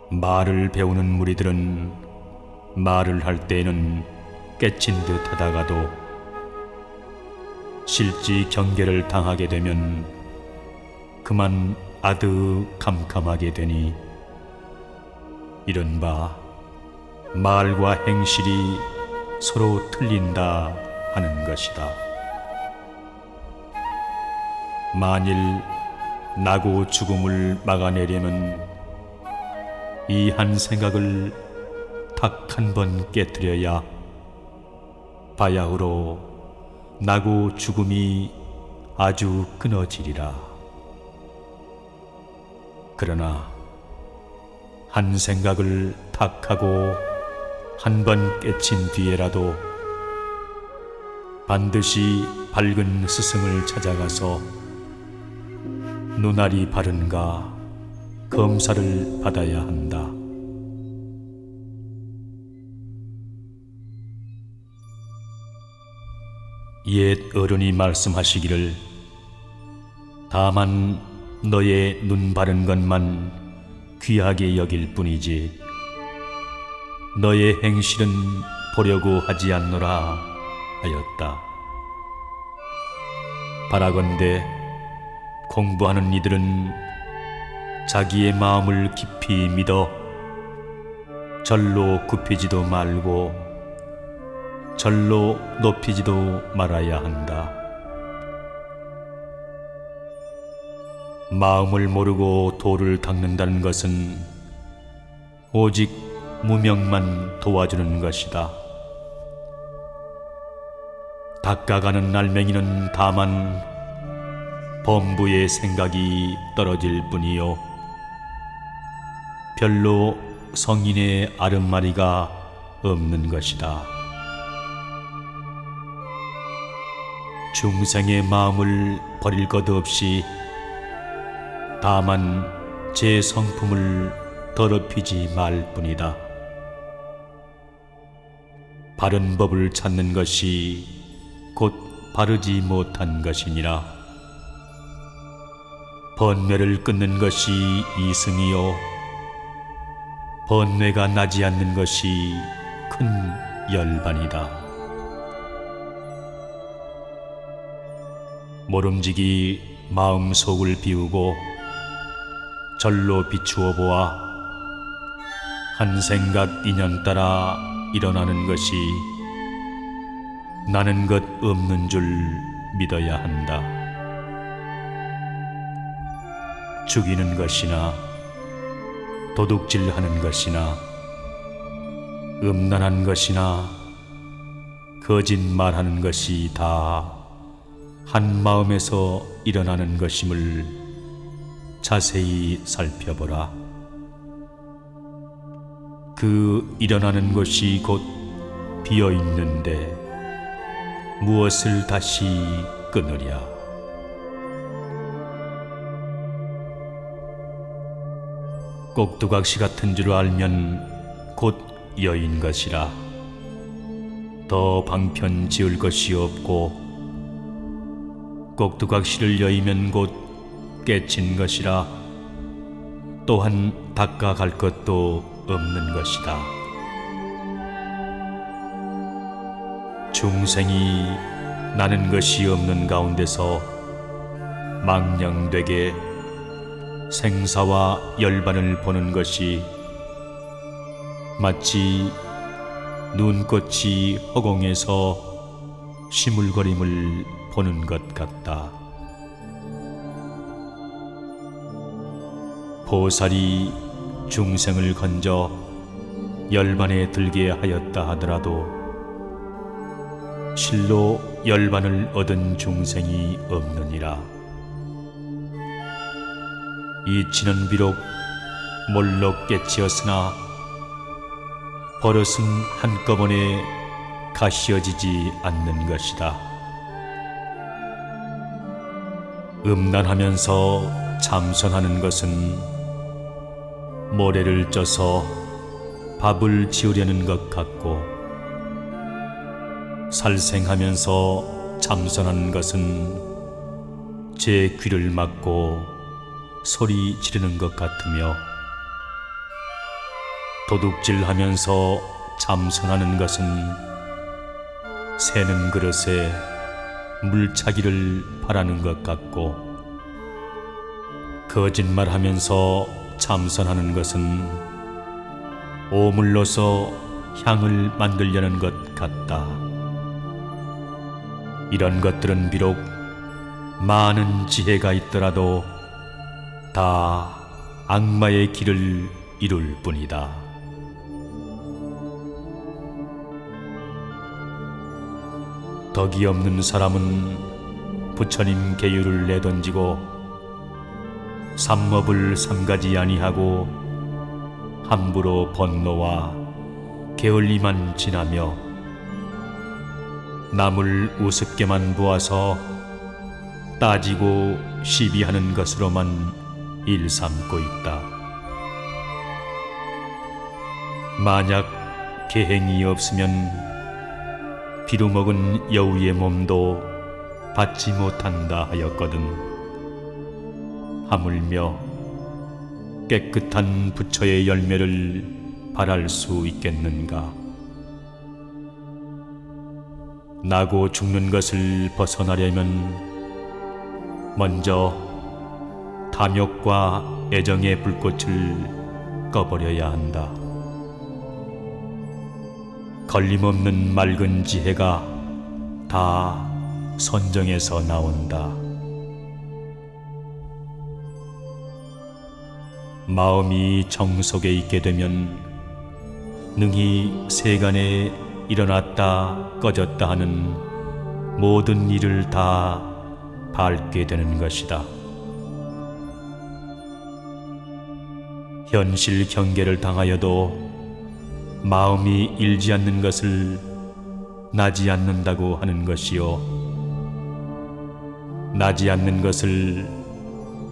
말을 배우는 무리들은 말을 할 때에는 깨친 듯 하다가도 실지 경계를 당하게 되면 그만 아득캄캄하게 되니 이른바 말과 행실이 서로 틀린다 하는 것이다. 만일 나고 죽음을 막아내려면 이 한 생각을 딱 한 번 깨뜨려야 바야흐로 나고 죽음이 아주 끊어지리라. 그러나 한 생각을 탁 하고 한 번 깨친 뒤에라도 반드시 밝은 스승을 찾아가서 눈알이 바른가 검사를 받아야 한다. 옛 어른이 말씀하시기를 다만 너의 눈 바른 것만 귀하게 여길 뿐이지 너의 행실은 보려고 하지 않노라 하였다. 바라건대 공부하는 이들은 자기의 마음을 깊이 믿어 절로 굽히지도 말고 절로 높이지도 말아야 한다. 마음을 모르고 도를 닦는다는 것은 오직 무명만 도와주는 것이다. 닦아가는 알맹이는 다만 범부의 생각이 떨어질 뿐이요 별로 성인의 아름마리가 없는 것이다. 중생의 마음을 버릴 것 없이 다만 제 성품을 더럽히지 말 뿐이다. 바른 법을 찾는 것이 곧 바르지 못한 것이니라. 번뇌를 끊는 것이 이승이요 번뇌가 나지 않는 것이 큰 열반이다. 모름지기 마음속을 비우고 절로 비추어 보아 한 생각 인연 따라 일어나는 것이 나는 것 없는 줄 믿어야 한다. 죽이는 것이나 도둑질하는 것이나 음란한 것이나 거짓말하는 것이 다 한 마음에서 일어나는 것임을 자세히 살펴보라. 그 일어나는 것이 곧 비어있는데 무엇을 다시 끊으랴. 꼭두각시 같은 줄 알면 곧 여인 것이라. 더 방편 지을 것이 없고 꼭두각시를 여이면 곧 깨친 것이라. 또한 닦아갈 것도 없는 것이다. 중생이 나는 것이 없는 가운데서 망령되게 생사와 열반을 보는 것이 마치 눈꽃이 허공에서 시물거림을 보는 것 같다. 보살이 중생을 건져 열반에 들게 하였다 하더라도 실로 열반을 얻은 중생이 없느니라. 이치는 비록 몰로 깨치었으나 버릇은 한꺼번에 가시어지지 않는 것이다. 음란하면서 참선하는 것은 모래를 쪄서 밥을 지으려는 것 같고 살생하면서 참선하는 것은 제 귀를 막고 소리 지르는 것 같으며 도둑질하면서 참선하는 것은 새는 그릇에 물차기를 바라는 것 같고, 거짓말하면서 참선하는 것은 오물로서 향을 만들려는 것 같다. 이런 것들은 비록 많은 지혜가 있더라도 다 악마의 길을 이룰 뿐이다. 덕이 없는 사람은 부처님 계율을 내던지고 삼업을 삼가지 아니하고 함부로 번노와 게을리만 지나며 남을 우습게만 보아서 따지고 시비하는 것으로만 일삼고 있다. 만약 계행이 없으면 비루 먹은 여우의 몸도 받지 못한다 하였거든. 하물며 깨끗한 부처의 열매를 바랄 수 있겠는가? 나고 죽는 것을 벗어나려면 먼저 탐욕과 애정의 불꽃을 꺼버려야 한다. 걸림없는 맑은 지혜가 다 선정에서 나온다. 마음이 정속에 있게 되면 능히 세간에 일어났다 꺼졌다 하는 모든 일을 다 밟게 되는 것이다. 현실 경계를 당하여도 마음이 일지 않는 것을 나지 않는다고 하는 것이요, 나지 않는 것을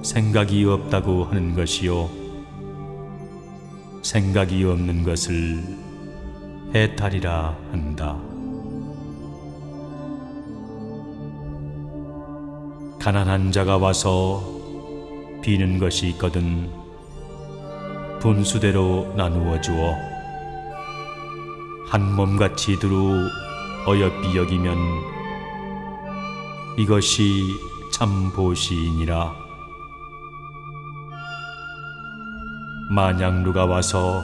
생각이 없다고 하는 것이요, 생각이 없는 것을 해탈이라 한다. 가난한 자가 와서 비는 것이 있거든 분수대로 나누어 주어 한 몸같이 두루 어여삐 여기면 이것이 참 보시이니라. 만약 누가 와서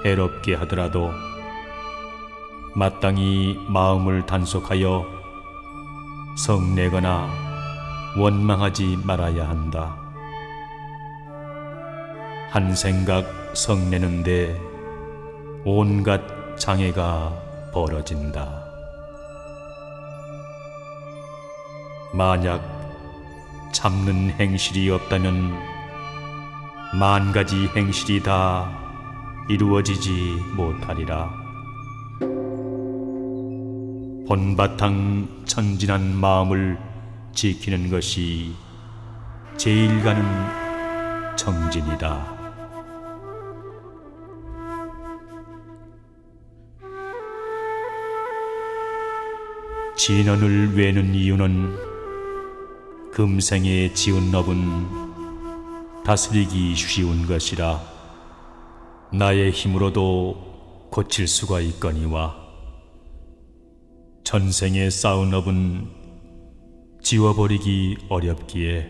해롭게 하더라도 마땅히 마음을 단속하여 성내거나 원망하지 말아야 한다. 한 생각 성내는데 온갖 장애가 벌어진다. 만약 참는 행실이 없다면 만 가지 행실이 다 이루어지지 못하리라. 본바탕 천진한 마음을 지키는 것이 제일 가는 정진이다. 진언을 외는 이유는 금생에 지은 업은 다스리기 쉬운 것이라 나의 힘으로도 고칠 수가 있거니와 전생에 쌓은 업은 지워버리기 어렵기에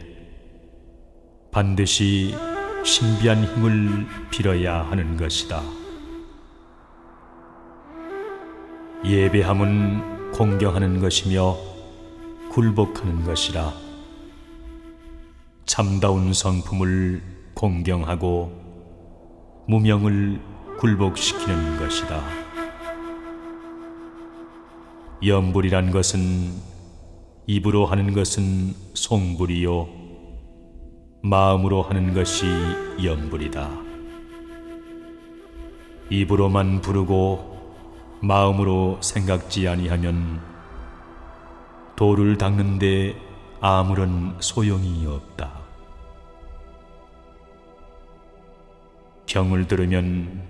반드시 신비한 힘을 빌어야 하는 것이다. 예배함은 공경하는 것이며 굴복하는 것이라 참다운 성품을 공경하고 무명을 굴복시키는 것이다. 염불이란 것은 입으로 하는 것은 송불이요 마음으로 하는 것이 염불이다. 입으로만 부르고 마음으로 생각지 아니하면 돌을 닦는데 아무런 소용이 없다. 병을 들으면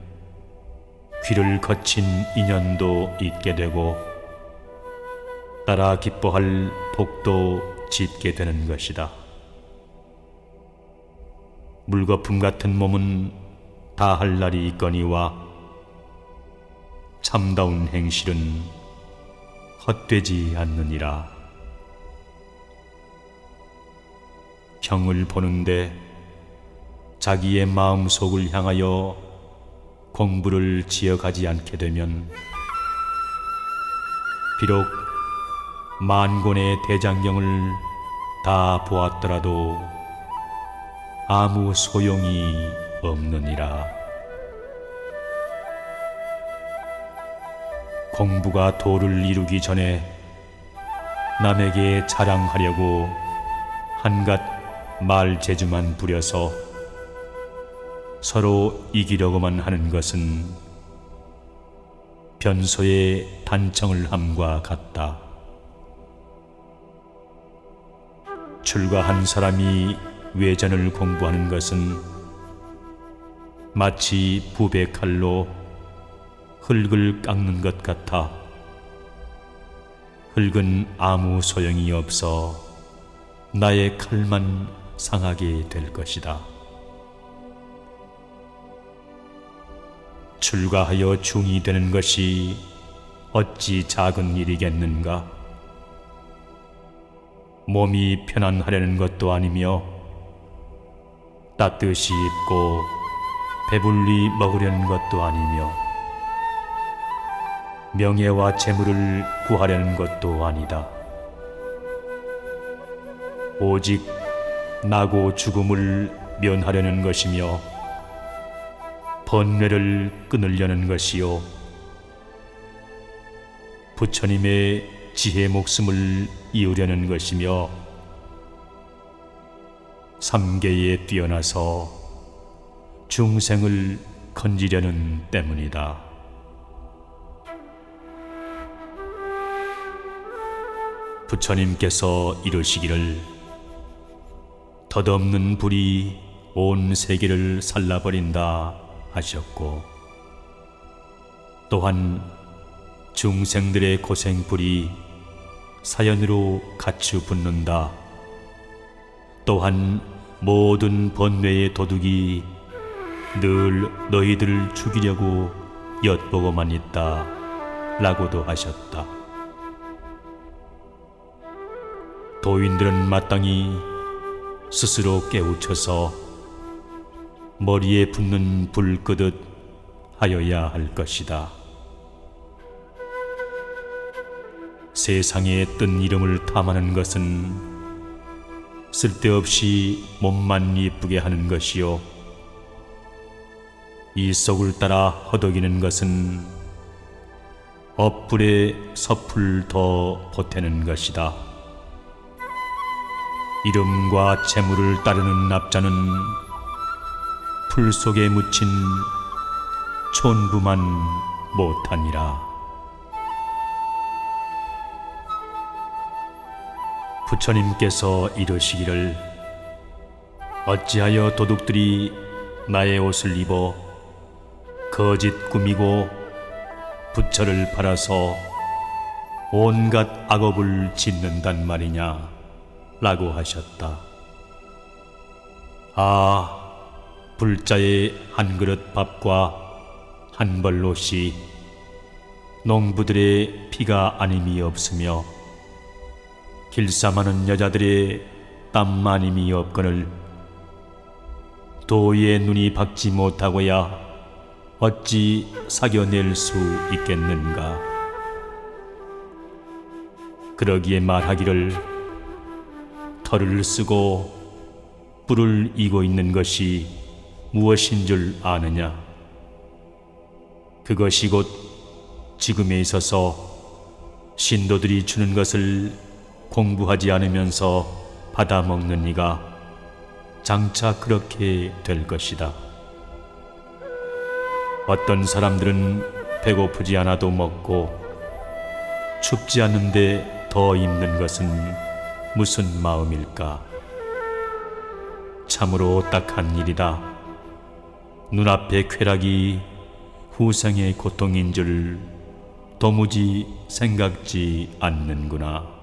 귀를 거친 인연도 있게 되고 따라 기뻐할 복도 짓게 되는 것이다. 물거품 같은 몸은 다 할 날이 있거니와 참다운 행실은 헛되지 않느니라. 형을 보는데 자기의 마음속을 향하여 공부를 지어가지 않게 되면 비록 만권의 대장경을 다 보았더라도 아무 소용이 없느니라. 공부가 도를 이루기 전에 남에게 자랑하려고 한갓 말 재주만 부려서 서로 이기려고만 하는 것은 변소의 단청을 함과 같다. 출가한 사람이 외전을 공부하는 것은 마치 부배 칼로 흙을 깎는 것 같아 흙은 아무 소용이 없어 나의 칼만 상하게 될 것이다. 출가하여 중이 되는 것이 어찌 작은 일이겠는가? 몸이 편안하려는 것도 아니며 따뜻이 입고 배불리 먹으려는 것도 아니며 명예와 재물을 구하려는 것도 아니다. 오직 나고 죽음을 면하려는 것이며 번뇌를 끊으려는 것이요 부처님의 지혜 목숨을 이으려는 것이며 삼계에 뛰어나서 중생을 건지려는 때문이다. 부처님께서 이르시기를 덧없는 불이 온 세계를 살라버린다 하셨고 또한 중생들의 고생불이 사연으로 갖추 붙는다. 또한 모든 번뇌의 도둑이 늘 너희들을 죽이려고 엿보고만 있다 라고도 하셨다. 도인들은 마땅히 스스로 깨우쳐서 머리에 붙는 불 끄듯 하여야 할 것이다. 세상에 뜬 이름을 탐하는 것은 쓸데없이 몸만 이쁘게 하는 것이요 이 속을 따라 허덕이는 것은 업불에 섣불 더 보태는 것이다. 이름과 재물을 따르는 납자는 풀 속에 묻힌 촌부만 못하니라. 부처님께서 이르시기를 어찌하여 도둑들이 나의 옷을 입어 거짓 꾸미고 부처를 팔아서 온갖 악업을 짓는단 말이냐 라고 하셨다. 아, 불자의 한 그릇 밥과 한 벌 옷이 농부들의 피가 아님이 없으며 길쌈하는 여자들의 땀마님이 없거늘 도의 눈이 박지 못하고야 어찌 사겨낼 수 있겠는가? 그러기에 말하기를 털을 쓰고 뿔을 이고 있는 것이 무엇인 줄 아느냐? 그것이 곧 지금에 있어서 신도들이 주는 것을 공부하지 않으면서 받아먹는 이가 장차 그렇게 될 것이다. 어떤 사람들은 배고프지 않아도 먹고 춥지 않은데 더 입는 것은 무슨 마음일까? 참으로 딱한 일이다. 눈앞의 쾌락이 후생의 고통인 줄 도무지 생각지 않는구나.